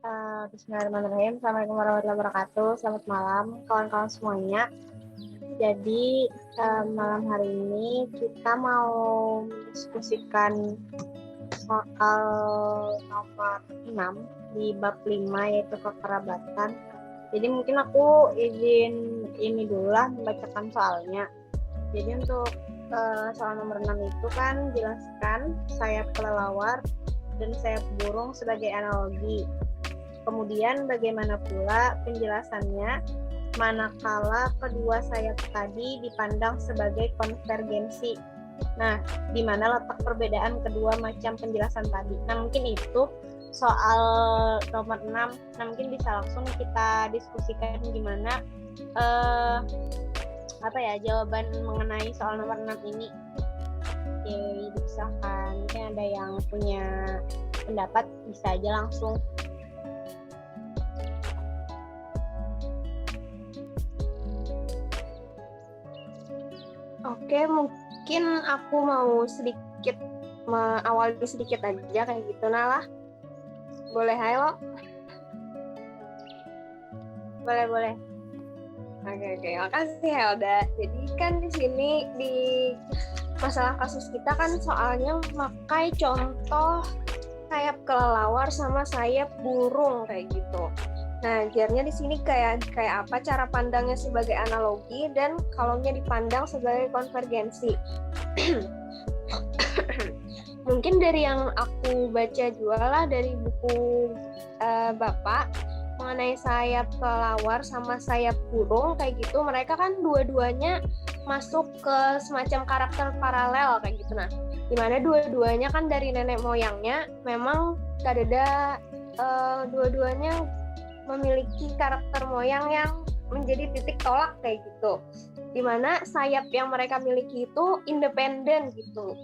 Bismillahirrahmanirrahim. Assalamualaikum warahmatullahi wabarakatuh. Selamat malam kawan-kawan semuanya. Jadi malam hari ini kita mau mendiskusikan soal nomor 6 di bab 5 yaitu kekerabatan. Jadi mungkin aku izin ini dulu lah membacakan soalnya. Jadi untuk soal nomor 6 itu kan jelaskan sayap kelelawar dan sayap burung sebagai analogi. Kemudian bagaimana pula penjelasannya manakala kedua sayap tadi dipandang sebagai konvergensi. Nah, di mana letak perbedaan kedua macam penjelasan tadi. Nah, mungkin itu soal nomor 6. Nah, mungkin bisa langsung kita diskusikan gimana jawaban mengenai soal nomor 6 ini. Oke, dipisahkan. Mungkin ada yang punya pendapat, bisa aja langsung. Oke, mungkin aku mau awali sedikit aja kayak gitu, Nala. Boleh, Hayo? Boleh. Oke, makasih Helda. Jadi kan di sini di masalah kasus kita kan soalnya memakai contoh sayap kelelawar sama sayap burung kayak gitu. Nah, ajarnya di sini kayak apa cara pandangnya sebagai analogi dan kalaunya dipandang sebagai konvergensi. Mungkin dari yang aku baca juga lah dari buku Bapak mengenai sayap kelelawar sama sayap burung kayak gitu, mereka kan dua-duanya masuk ke semacam karakter paralel kayak gitu. Nah, dimana dua-duanya kan dari nenek moyangnya memang kadeda dua-duanya memiliki karakter moyang yang menjadi titik tolak kayak gitu. Dimana sayap yang mereka miliki itu independen gitu,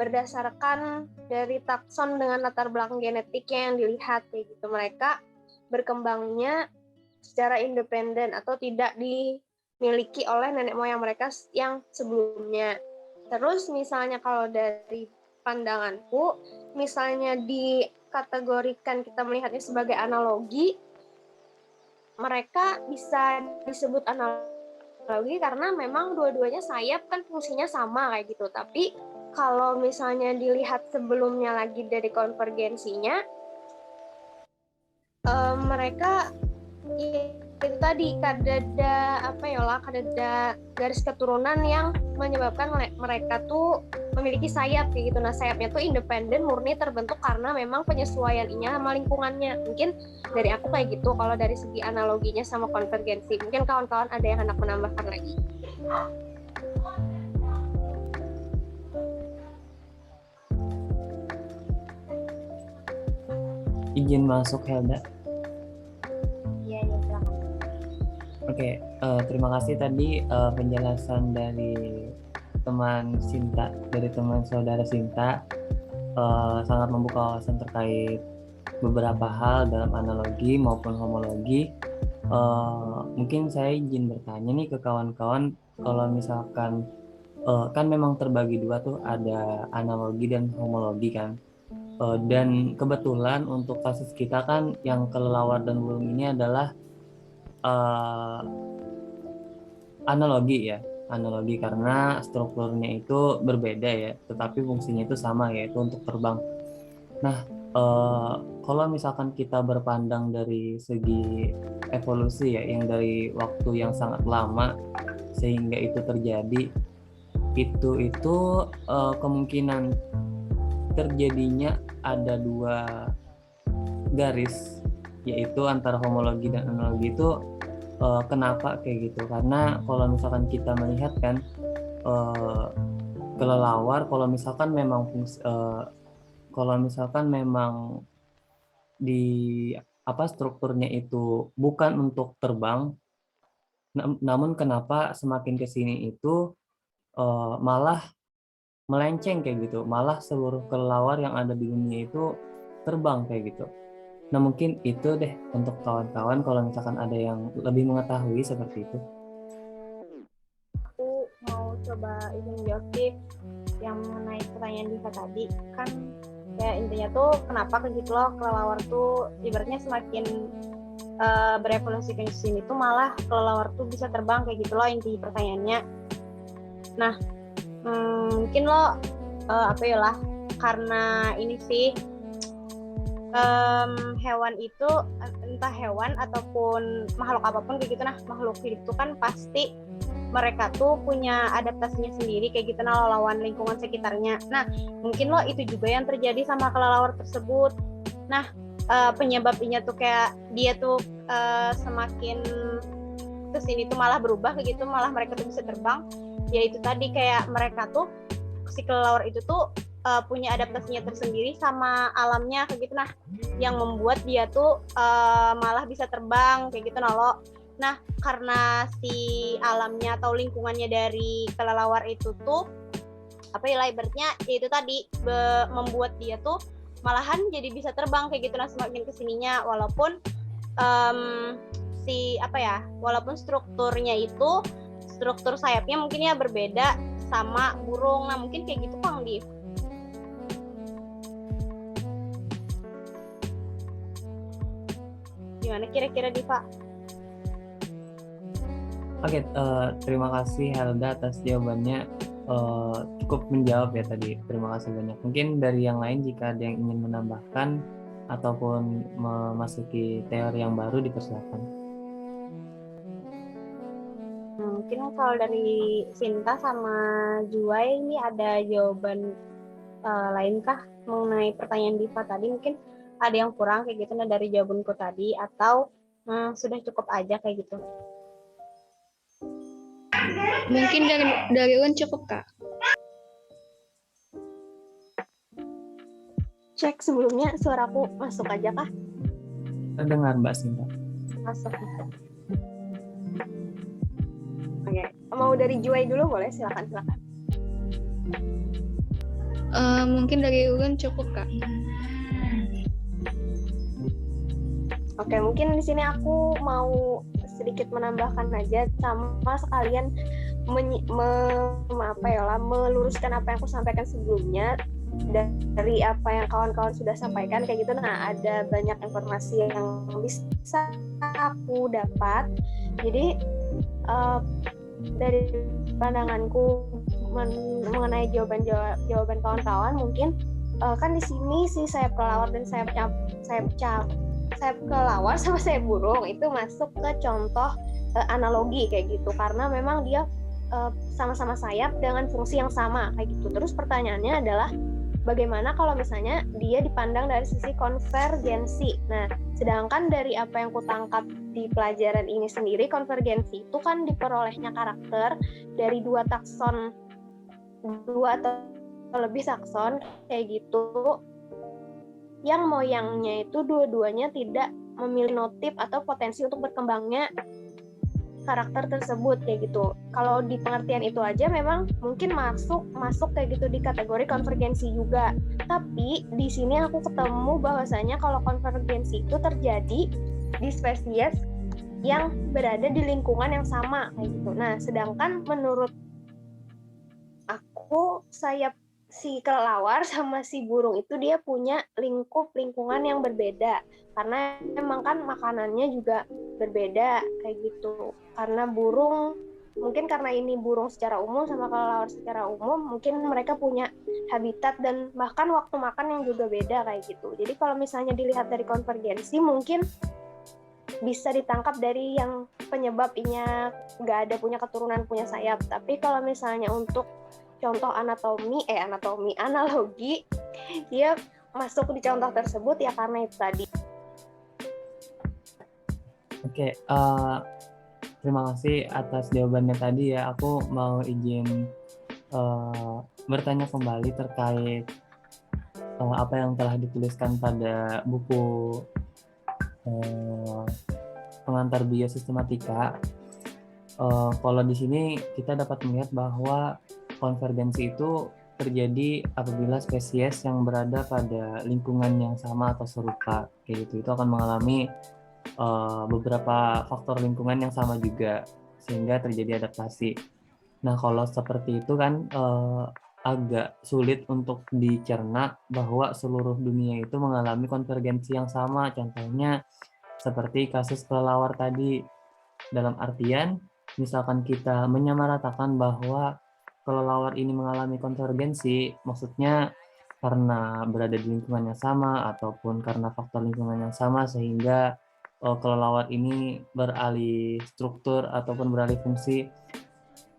berdasarkan dari takson dengan latar belakang genetiknya yang dilihat kayak gitu. Mereka berkembangnya secara independen atau tidak dimiliki oleh nenek moyang mereka yang sebelumnya. Terus misalnya kalau dari pandanganku, misalnya dikategorikan kita melihatnya sebagai analogi, mereka bisa disebut analogi karena memang dua-duanya sayap kan fungsinya sama kayak gitu. Tapi kalau misalnya dilihat sebelumnya lagi dari konvergensinya, mereka itu tadi kadada garis keturunan yang menyebabkan mereka tuh memiliki sayap kayak gitu. Nah, sayapnya tuh independen murni terbentuk karena memang penyesuaiannya sama lingkungannya. Mungkin dari aku kayak gitu kalau dari segi analoginya sama konvergensi. Mungkin kawan-kawan ada yang hendak menambahkan lagi. Izin masuk, Helda. Iya, silakan. Oke, terima kasih tadi penjelasan dari teman Sinta, dari teman saudara Sinta, sangat membuka wawasan terkait beberapa hal dalam analogi maupun homologi. Mungkin saya izin bertanya nih ke kawan-kawan, kalau misalkan kan memang terbagi dua tuh, ada analogi dan homologi kan. Dan kebetulan untuk kasus kita kan yang kelelawar dan burung ini adalah analogi karena strukturnya itu berbeda ya, tetapi fungsinya itu sama, yaitu untuk terbang. Nah, kalau misalkan kita berpandang dari segi evolusi ya, yang dari waktu yang sangat lama sehingga itu terjadi, itu kemungkinan terjadinya ada dua garis, yaitu antara homologi dan analogi itu. Kenapa kayak gitu? Karena kalau misalkan kita melihat kan, kelelawar kalau misalkan memang di strukturnya itu bukan untuk terbang, namun kenapa semakin ke sini itu malah melenceng kayak gitu, malah seluruh kelelawar yang ada di dunia itu terbang kayak gitu. Nah, mungkin itu deh untuk kawan-kawan kalau misalkan ada yang lebih mengetahui seperti itu. Aku mau coba izin jawab yang mengenai pertanyaan Diva tadi. Kan Kayak intinya tuh kenapa kayak gitu loh, kelelawar tuh ibaratnya semakin berevolusi ke sini tuh malah kelelawar tuh bisa terbang kayak gitu loh inti pertanyaannya. Nah, mungkin lo apa ya lah, karena ini sih hewan itu entah hewan ataupun makhluk apapun kayak gitu, nah makhluk hidup itu kan pasti mereka tuh punya adaptasinya sendiri kayak gitu nah lawan lingkungan sekitarnya. Nah mungkin lo itu juga yang terjadi sama kelelawar tersebut. Nah penyebabnya tuh kayak dia tuh semakin kesini tuh malah berubah kayak gitu, malah mereka tuh bisa terbang, yaitu tadi kayak mereka tuh si kelelawar itu tuh punya adaptasinya tersendiri sama alamnya kayak gitu, nah yang membuat dia tuh malah bisa terbang kayak gitu nah lo. Nah karena si alamnya atau lingkungannya dari kelelawar itu tuh apa ya ibaratnya itu tadi membuat dia tuh malahan jadi bisa terbang kayak gitu nah semakin kesininya, walaupun walaupun struktur sayapnya mungkin ya berbeda sama burung. Nah mungkin kayak gitu Kang Div. Gimana kira-kira Diva? Oke, terima kasih Helda atas jawabannya. Cukup menjawab ya tadi. Terima kasih banyak. Mungkin dari yang lain jika ada yang ingin menambahkan ataupun memasuki teori yang baru dipersilakan. Mungkin kalau dari Sinta sama Juwai ini ada jawaban lainkah mengenai pertanyaan Diva tadi? Mungkin ada yang kurang kayak gitu nah dari jawabanku tadi, atau sudah cukup aja kayak gitu? Mungkin dari Ulan cukup Kak. Cek sebelumnya suaraku masuk aja kah? Terdengar Mbak Sinta. Masuk. Oke, mau dari Juwai dulu boleh? Silakan. Mungkin dari Ulan cukup Kak. Oke, mungkin di sini aku mau sedikit menambahkan aja sama sekalian meluruskan apa yang aku sampaikan sebelumnya dari apa yang kawan-kawan sudah sampaikan kayak gitu. Nah, ada banyak informasi yang bisa aku dapat. Jadi dari pandanganku mengenai jawaban kawan-kawan, mungkin kan di sini si sayap kelelawar dan sayap kelelawar sama sayap burung itu masuk ke contoh analogi kayak gitu, karena memang dia sama-sama sayap dengan fungsi yang sama kayak gitu. Terus pertanyaannya adalah bagaimana kalau misalnya dia dipandang dari sisi konvergensi. Nah, sedangkan dari apa yang kutangkap di pelajaran ini sendiri, konvergensi itu kan diperolehnya karakter dari dua atau lebih takson kayak gitu, yang moyangnya itu dua-duanya tidak memiliki notip atau potensi untuk berkembangnya karakter tersebut kayak gitu. Kalau di pengertian itu aja memang mungkin masuk kayak gitu di kategori konvergensi juga. Tapi di sini aku ketemu bahwasanya kalau konvergensi itu terjadi di spesies yang berada di lingkungan yang sama kayak gitu. Nah, sedangkan menurut aku si kelelawar sama si burung itu dia punya lingkungan yang berbeda, karena memang kan makanannya juga berbeda kayak gitu. Karena burung, mungkin karena ini burung secara umum sama kelelawar secara umum, mungkin mereka punya habitat dan bahkan waktu makan yang juga beda kayak gitu. Jadi kalau misalnya dilihat dari konvergensi mungkin bisa ditangkap dari yang penyebabnya nggak ada punya keturunan punya sayap. Tapi kalau misalnya untuk contoh analogi, dia masuk di contoh tersebut ya karena itu tadi. Oke, terima kasih atas jawabannya tadi ya. Aku mau izin bertanya kembali terkait apa yang telah dituliskan pada buku pengantar biosistematika. Kalau di sini kita dapat melihat bahwa konvergensi itu terjadi apabila spesies yang berada pada lingkungan yang sama atau serupa kayak gitu, itu akan mengalami beberapa faktor lingkungan yang sama juga sehingga terjadi adaptasi. Nah, kalau seperti itu kan agak sulit untuk dicerna bahwa seluruh dunia itu mengalami konvergensi yang sama. Contohnya seperti kasus kelelawar tadi. Dalam artian, misalkan kita menyamaratakan bahwa kelelawar ini mengalami konvergensi, maksudnya karena berada di lingkungan yang sama ataupun karena faktor lingkungan yang sama sehingga kelelawar ini beralih struktur ataupun beralih fungsi.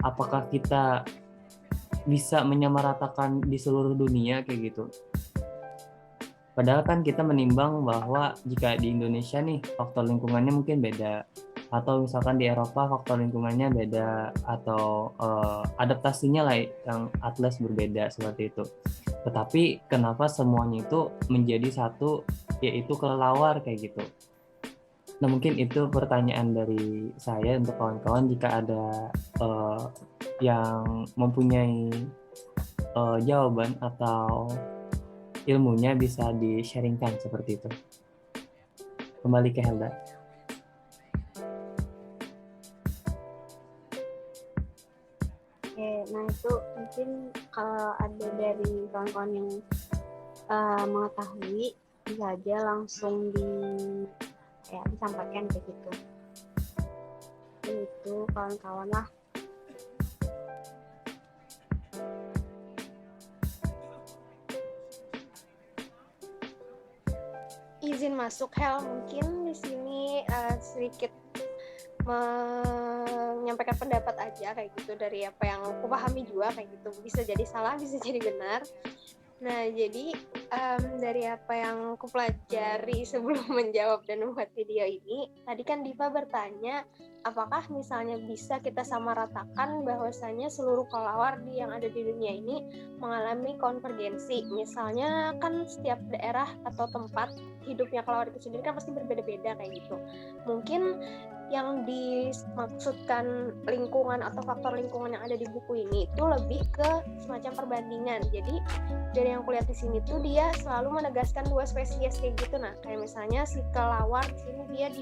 Apakah kita bisa menyamaratakan di seluruh dunia kayak gitu? Padahal kan kita menimbang bahwa jika di Indonesia nih faktor lingkungannya mungkin beda, atau misalkan di Eropa faktor lingkungannya beda, atau adaptasinya lah yang atlas berbeda seperti itu. Tetapi kenapa semuanya itu menjadi satu, yaitu kelelawar kayak gitu. Nah mungkin itu pertanyaan dari saya untuk kawan-kawan. Jika ada yang mempunyai jawaban atau ilmunya bisa di-sharingkan seperti itu. Kembali ke Helda. Oke, nah itu mungkin kalau ada dari kawan-kawan yang mengetahui bisa aja langsung disampaikan kayak gitu. Itu kawan-kawan lah. Izin masuk, Hel, mungkin di sini sedikit menyampaikan pendapat aja kayak gitu dari apa yang aku pahami juga kayak gitu, bisa jadi salah bisa jadi benar. Nah jadi dari apa yang aku pelajari sebelum menjawab dan membuat video ini, tadi kan Diva bertanya apakah misalnya bisa kita samaratakan bahwasanya seluruh kelelawar yang ada di dunia ini mengalami konvergensi. Misalnya kan setiap daerah atau tempat hidupnya kelelawar itu sendiri kan pasti berbeda-beda kayak gitu. Mungkin yang dimaksudkan lingkungan atau faktor lingkungan yang ada di buku ini itu lebih ke semacam perbandingan. Jadi dari yang aku lihat di sini tuh dia selalu menegaskan dua spesies kayak gitu. Nah kayak misalnya si kelelawar di sini dia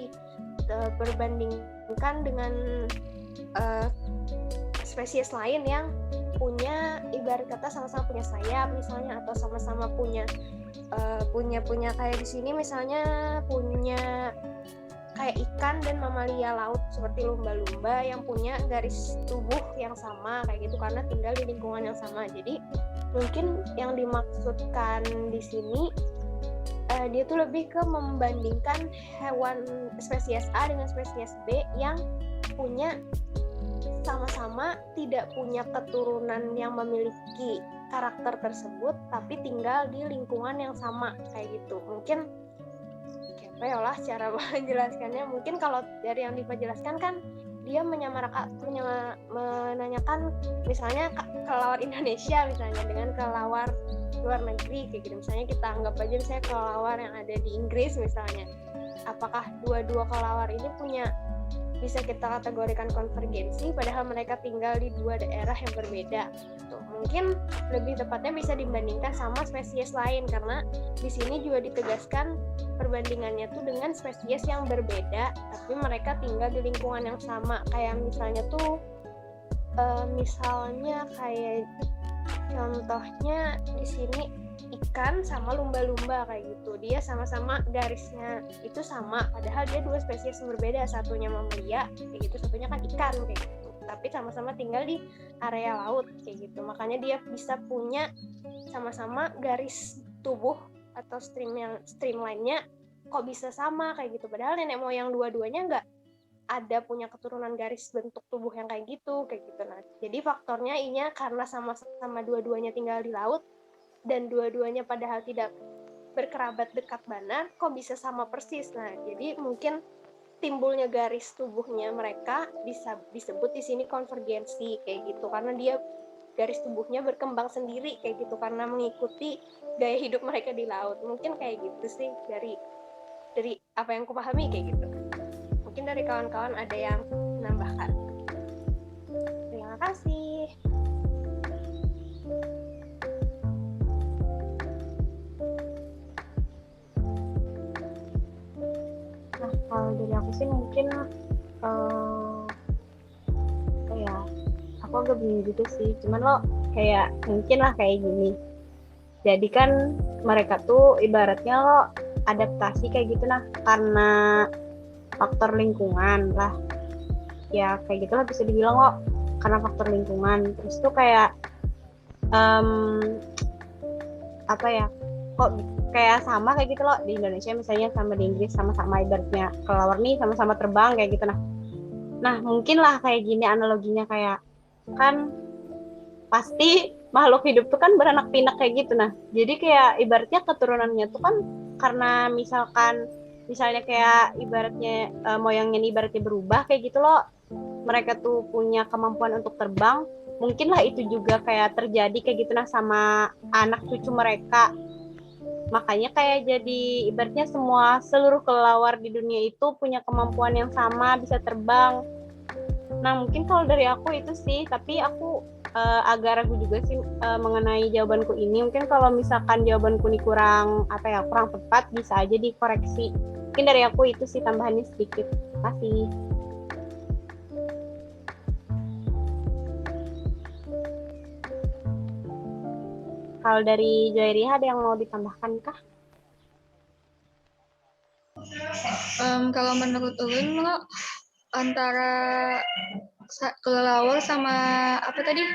berbandingkan dengan spesies lain yang punya, ibarat kata sama-sama punya sayap misalnya, atau sama-sama punya kayak di sini misalnya punya kayak ikan dan mamalia laut seperti lumba-lumba yang punya garis tubuh yang sama kayak gitu karena tinggal di lingkungan yang sama. Jadi mungkin yang dimaksudkan di sini dia tuh lebih ke membandingkan hewan spesies A dengan spesies B yang punya sama-sama tidak punya keturunan yang memiliki karakter tersebut tapi tinggal di lingkungan yang sama kayak gitu. Mungkin lah cara menjelaskannya. Mungkin kalau dari yang Diva jelaskan kan dia menanyakan misalnya kelelawar Indonesia misalnya dengan kelelawar luar negeri kayak gitu. Misalnya kita anggap aja misalnya kelelawar yang ada di Inggris misalnya, apakah dua-dua kelelawar ini bisa kita kategorikan konvergensi padahal mereka tinggal di dua daerah yang berbeda gitu. Mungkin lebih tepatnya bisa dibandingkan sama spesies lain karena di sini juga ditegaskan perbandingannya tuh dengan spesies yang berbeda tapi mereka tinggal di lingkungan yang sama. Kayak misalnya tuh misalnya kayak contohnya di sini ikan sama lumba-lumba kayak gitu, dia sama-sama garisnya itu sama padahal dia dua spesies yang berbeda, satunya mamalia kayak gitu, satunya kan ikan kayak gitu, tapi sama-sama tinggal di area laut kayak gitu. Makanya dia bisa punya sama-sama garis tubuh atau streamline-nya kok bisa sama kayak gitu, padahal nenek moyang dua-duanya nggak ada punya keturunan garis bentuk tubuh yang kayak gitu. Nah jadi faktornya ini karena sama-sama dua-duanya tinggal di laut dan dua-duanya padahal tidak berkerabat dekat banar, kok bisa sama persis. Nah, jadi mungkin timbulnya garis tubuhnya mereka bisa disebut di sini konvergensi kayak gitu, karena dia garis tubuhnya berkembang sendiri kayak gitu karena mengikuti gaya hidup mereka di laut. Mungkin kayak gitu sih dari apa yang kupahami kayak gitu. Mungkin dari kawan-kawan ada yang menambahkan. Terima kasih. Kalau dari aku sih mungkin aku agak bingung gitu sih, cuman lo kayak mungkin lah kayak gini. Jadi kan mereka tuh ibaratnya lo adaptasi kayak gitu nah, karena faktor lingkungan lah. Ya kayak gitulah bisa dibilang kok, karena faktor lingkungan. Terus tuh kayak apa ya, kok kayak sama kayak gitu loh di Indonesia misalnya sama di Inggris, sama-sama ibaratnya kelelawar nih sama-sama terbang kayak gitu nah mungkin lah kayak gini analoginya, kayak kan pasti makhluk hidup tuh kan beranak pinak kayak gitu nah, jadi kayak ibaratnya keturunannya tuh kan karena misalnya kayak ibaratnya moyangnya nih ibaratnya berubah kayak gitu loh, mereka tuh punya kemampuan untuk terbang, mungkin lah itu juga kayak terjadi kayak gitu nah sama anak cucu mereka. Makanya kayak jadi ibaratnya seluruh kelelawar di dunia itu punya kemampuan yang sama, bisa terbang. Nah mungkin kalau dari aku itu sih, tapi aku agak ragu juga sih mengenai jawabanku ini. Mungkin kalau misalkan jawabanku ini kurang tepat, bisa aja dikoreksi. Mungkin dari aku itu sih tambahannya sedikit. Terima kasih. Kalau dari Joyriha ada yang mau ditambahkan kah? Kalau menurut ulun lo antara kelelawar sama apa tadi?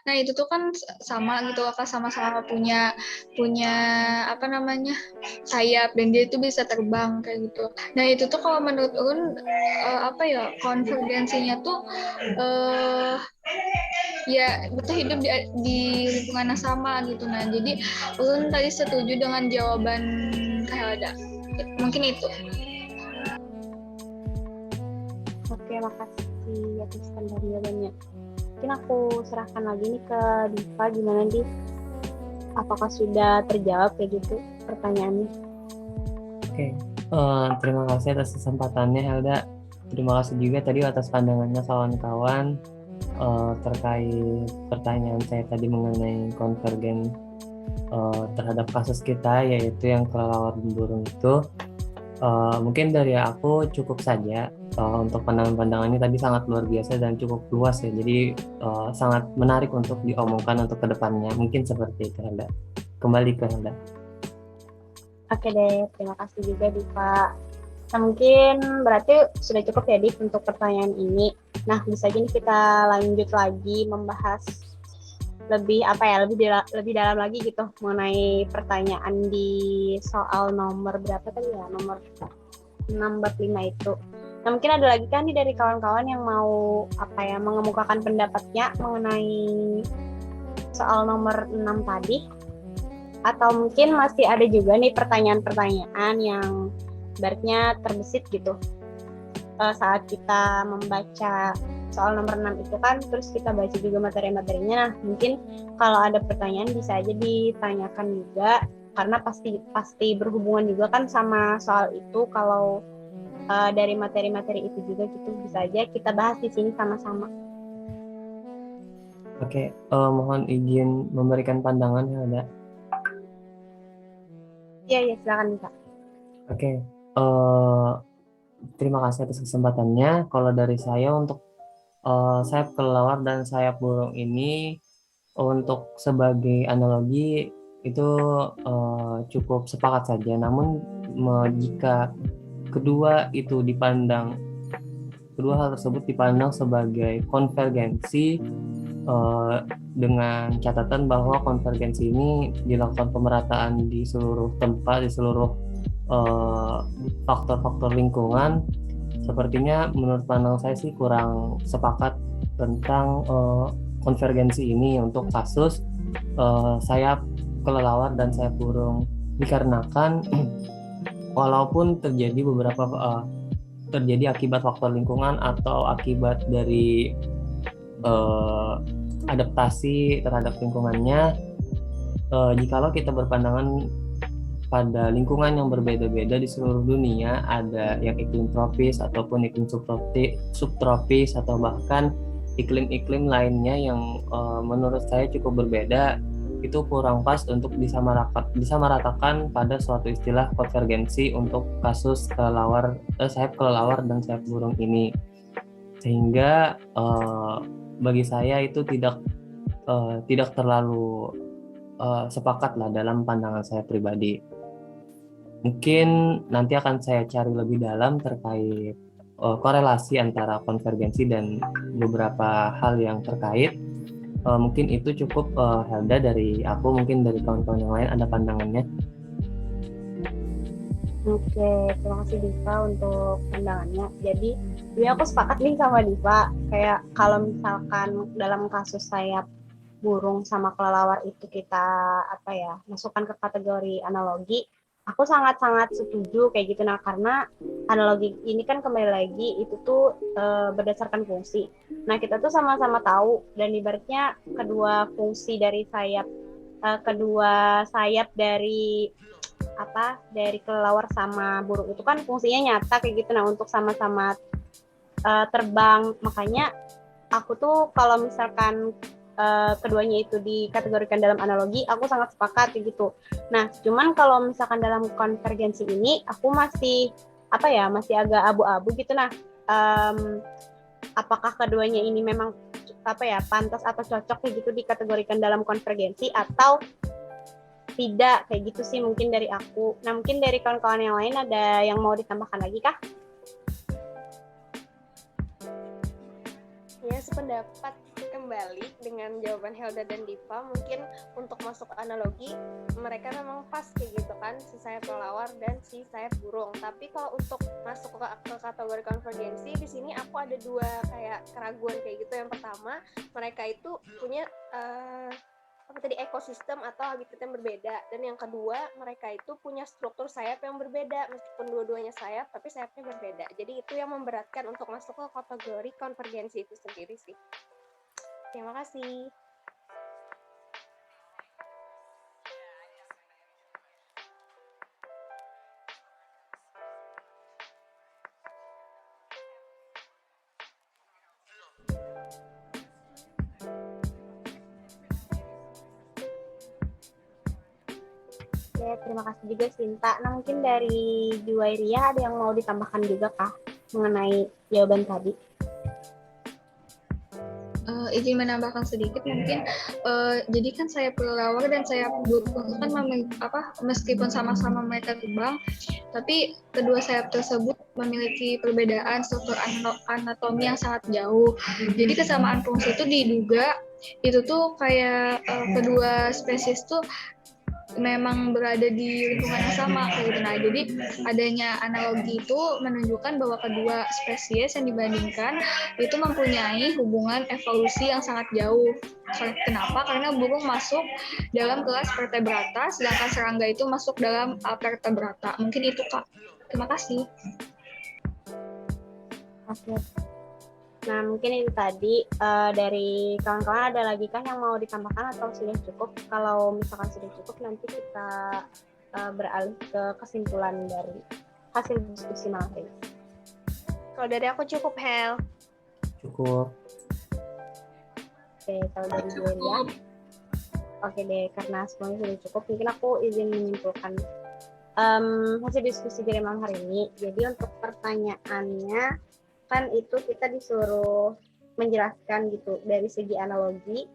Nah itu tuh kan sama gitu, Kak, sama-sama punya apa namanya sayap dan dia itu bisa terbang kayak gitu. Nah itu tuh kalau menurut ulun konvergensinya tuh ya betul hidup di lingkungan yang sama gitu. Nah jadi ulun tadi setuju dengan jawaban Kak Helda. Mungkin itu. Oke, makasih atas jawabannya. Mungkin aku serahkan lagi nih ke Diva, gimana Div? Apakah sudah terjawab kayak gitu pertanyaannya? Oke, terima kasih atas kesempatannya Helda. Terima kasih juga tadi atas pandangannya kawan-kawan terkait pertanyaan saya tadi mengenai konvergen terhadap kasus kita, yaitu yang kelelawar burung itu. Mungkin dari aku cukup saja. Untuk pandangan-pandangannya tadi sangat luar biasa dan cukup luas ya, jadi sangat menarik untuk diomongkan untuk kedepannya. Mungkin seperti itu Helda. Kembali ke Helda. Oke deh, terima kasih juga Diva. Nah mungkin berarti sudah cukup ya Div untuk pertanyaan ini. Nah bisa aja nih kita lanjut lagi membahas lebih dalam lagi gitu mengenai pertanyaan di soal nomor berapa tadi ya, nomor 6/5 itu. Nah mungkin ada lagi kan nih dari kawan-kawan yang mau mengemukakan pendapatnya mengenai soal nomor 6 tadi, atau mungkin masih ada juga nih pertanyaan-pertanyaan yang ibaratnya terbesit gitu saat kita membaca soal nomor 6 itu kan, terus kita baca juga materi-materinya. Nah mungkin kalau ada pertanyaan bisa aja ditanyakan juga, karena pasti berhubungan juga kan sama soal itu. Kalau dari materi-materi itu juga gitu, bisa aja kita bahas di sini sama-sama. Oke, mohon izin memberikan pandangan Helda. Iya silakan bisa. Oke, terima kasih atas kesempatannya. Kalau dari saya untuk sayap kelelawar dan sayap burung ini, untuk sebagai analogi itu cukup sepakat saja. Namun jika kedua hal tersebut dipandang sebagai konvergensi, dengan catatan bahwa konvergensi ini dilakukan pemerataan di seluruh tempat, di seluruh faktor-faktor lingkungan. Sepertinya menurut pandangan saya sih kurang sepakat tentang konvergensi ini untuk kasus sayap kelelawar dan sayap burung, dikarenakan walaupun terjadi akibat faktor lingkungan atau akibat dari adaptasi terhadap lingkungannya, jikalau kita berpandangan pada lingkungan yang berbeda-beda di seluruh dunia, ada yang iklim tropis ataupun iklim subtropis atau bahkan iklim-iklim lainnya yang menurut saya cukup berbeda, itu kurang pas untuk disamaratakan pada suatu istilah konvergensi untuk kasus sayap kelelawar dan sayap burung ini. Sehingga bagi saya itu tidak tidak terlalu sepakat lah dalam pandangan saya pribadi. Mungkin nanti akan saya cari lebih dalam terkait korelasi antara konvergensi dan beberapa hal yang terkait. Mungkin itu cukup, Helda, dari aku. Mungkin dari kawan-kawan yang lain ada pandangannya. Oke, terima kasih Diva untuk pandangannya. Jadi aku sepakat nih sama Diva. Kayak kalau misalkan dalam kasus sayap burung sama kelelawar itu kita masukkan ke kategori analogi, aku sangat-sangat setuju kayak gitu. Nah, karena analogi ini kan kembali lagi itu tuh berdasarkan fungsi. Nah, kita tuh sama-sama tahu dan ibaratnya kedua fungsi dari sayap dari kelelawar sama burung itu kan fungsinya nyata kayak gitu. Nah, untuk sama-sama terbang, makanya aku tuh kalau misalkan keduanya itu dikategorikan dalam analogi, aku sangat sepakat gitu. Nah, cuman kalau misalkan dalam konvergensi ini, aku masih agak abu-abu gitu. Nah, apakah keduanya ini memang pantas atau cocok kayak gitu dikategorikan dalam konvergensi atau tidak, kayak gitu sih mungkin dari aku. Nah, mungkin dari kawan-kawan yang lain ada yang mau ditambahkan lagi kah? Ya, sependapat kembali dengan jawaban Helda dan Diva. Mungkin untuk masuk analogi mereka memang pas kayak gitu kan, si sayap kelelawar dan si sayap burung. Tapi kalau untuk masuk ke kategori konvergensi, di sini aku ada dua kayak keraguan kayak gitu. Yang pertama, mereka itu punya ekosistem atau habitat yang berbeda, dan yang kedua mereka itu punya struktur sayap yang berbeda. Meskipun dua-duanya sayap tapi sayapnya berbeda, jadi itu yang memberatkan untuk masuk ke kategori konvergensi itu sendiri sih. Terima kasih. Oke, terima kasih juga Sinta. Nah, mungkin dari Juwairia ada yang mau ditambahkan juga kah mengenai jawaban tadi? Izin menambahkan sedikit mungkin, jadi kan sayap kelelawar dan sayap burung kan meskipun sama-sama mereka terbang, tapi kedua sayap tersebut memiliki perbedaan struktur anatomi yang sangat jauh. Jadi kesamaan fungsi itu diduga itu tuh kayak kedua spesies tuh memang berada di lingkungan yang sama kayak gitu. Nah, jadi adanya analogi itu menunjukkan bahwa kedua spesies yang dibandingkan itu mempunyai hubungan evolusi yang sangat jauh. Kenapa? Karena burung masuk dalam kelas vertebrata, sedangkan serangga itu masuk dalam vertebrata. Mungkin itu, Kak. Terima kasih. Oke. Nah, mungkin itu tadi dari kawan-kawan ada lagi kah yang mau ditambahkan atau sudah cukup? Kalau misalkan sudah cukup, nanti kita beralih ke kesimpulan dari hasil diskusi malam ini. Kalau dari aku cukup, Hel. Cukup. Oke, kalau dari Julia. Oke deh, karena semuanya sudah cukup, mungkin aku izin menyimpulkan hasil diskusi dari malam hari ini. Jadi untuk pertanyaannya, kan itu kita disuruh menjelaskan gitu dari segi analogi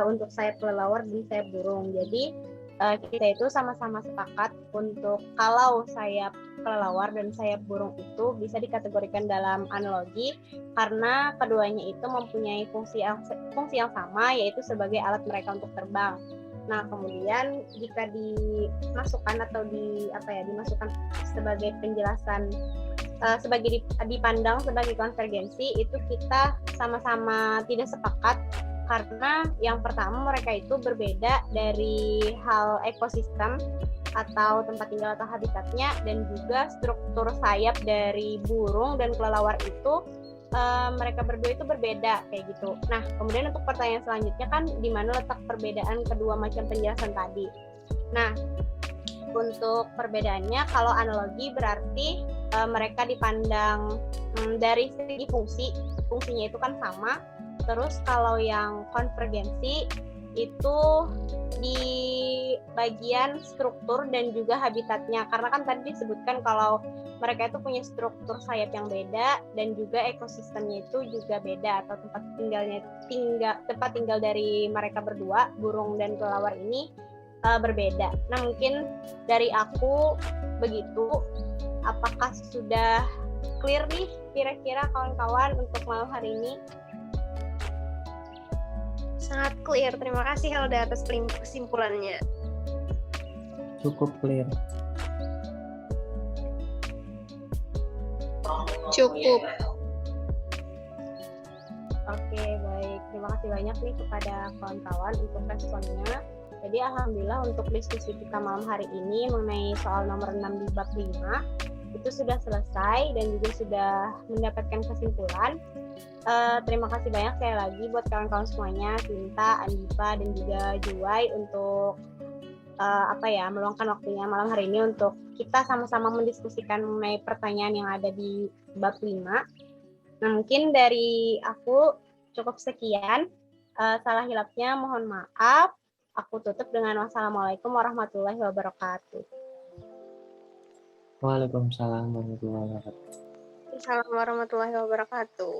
untuk sayap kelelawar dan sayap burung. Jadi kita itu sama-sama sepakat untuk kalau sayap kelelawar dan sayap burung itu bisa dikategorikan dalam analogi karena keduanya itu mempunyai fungsi yang sama, yaitu sebagai alat mereka untuk terbang. Nah, kemudian jika dimasukkan atau dimasukkan sebagai penjelasan dipandang sebagai konvergensi, itu kita sama-sama tidak sepakat karena yang pertama mereka itu berbeda dari hal ekosistem atau tempat tinggal atau habitatnya, dan juga struktur sayap dari burung dan kelelawar itu mereka berdua itu berbeda kayak gitu. Nah, kemudian untuk pertanyaan selanjutnya kan di mana letak perbedaan kedua macam penjelasan tadi. Nah, untuk perbedaannya, kalau analogi berarti mereka dipandang dari segi fungsinya itu kan sama. Terus kalau yang konvergensi itu di bagian struktur dan juga habitatnya, karena kan tadi disebutkan kalau mereka itu punya struktur sayap yang beda dan juga ekosistemnya itu juga beda, atau tempat tinggal dari mereka berdua, burung dan kelelawar ini berbeda. Nah, mungkin dari aku begitu. Apakah sudah clear nih kira-kira kawan-kawan untuk malam hari ini? Sangat clear. Terima kasih Helda atas kesimpulannya. Cukup clear. Cukup. Oke, baik. Terima kasih banyak nih kepada kawan-kawan untuk responnya. Jadi alhamdulillah untuk diskusi kita malam hari ini mengenai soal nomor 6 di bab 5 itu sudah selesai dan juga sudah mendapatkan kesimpulan. Terima kasih banyak sekali lagi buat kawan-kawan semuanya, Sinta, Andipa, dan juga Juwai untuk meluangkan waktunya malam hari ini untuk kita sama-sama mendiskusikan mengenai pertanyaan yang ada di bab 5. Nah, mungkin dari aku cukup sekian. Salah hilapnya mohon maaf. Aku tutup dengan wassalamualaikum warahmatullahi wabarakatuh. Waalaikumsalam warahmatullahi wabarakatuh. Assalamualaikum warahmatullahi wabarakatuh.